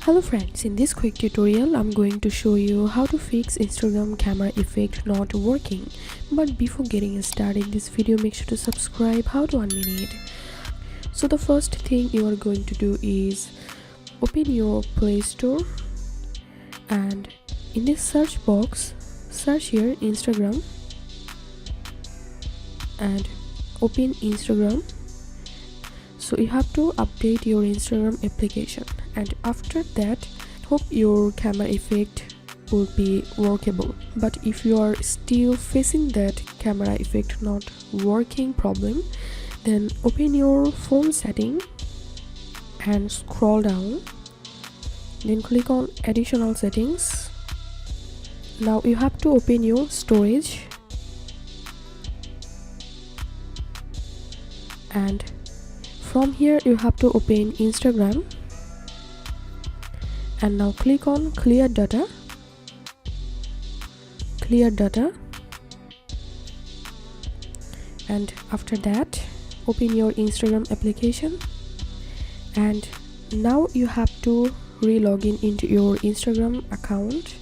Hello friends, in this quick tutorial I'm going to show you how to fix Instagram camera effect not working. But before getting started in this video, make sure to subscribe. How to unmute it. So the first thing you are going to do is open your Play Store and in this search box search here Instagram and open Instagram. So you have to update your Instagram application, and after that hope your camera effect will be workable. But if you are still facing that camera effect not working problem, then open your phone setting and scroll down, then click on additional settings. Now you have to open your storage and from here you have to open Instagram and now click on clear data, and after that open your Instagram application. And now you have to re-login into your Instagram account,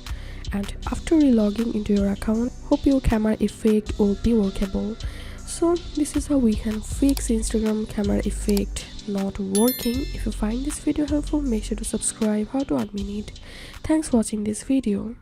and after re-logging into your account, hope your camera effect will be workable. So this is how we can fix Instagram camera effect not working. If you find this video helpful, make sure to subscribe. How to admin it. Thanks for watching this video.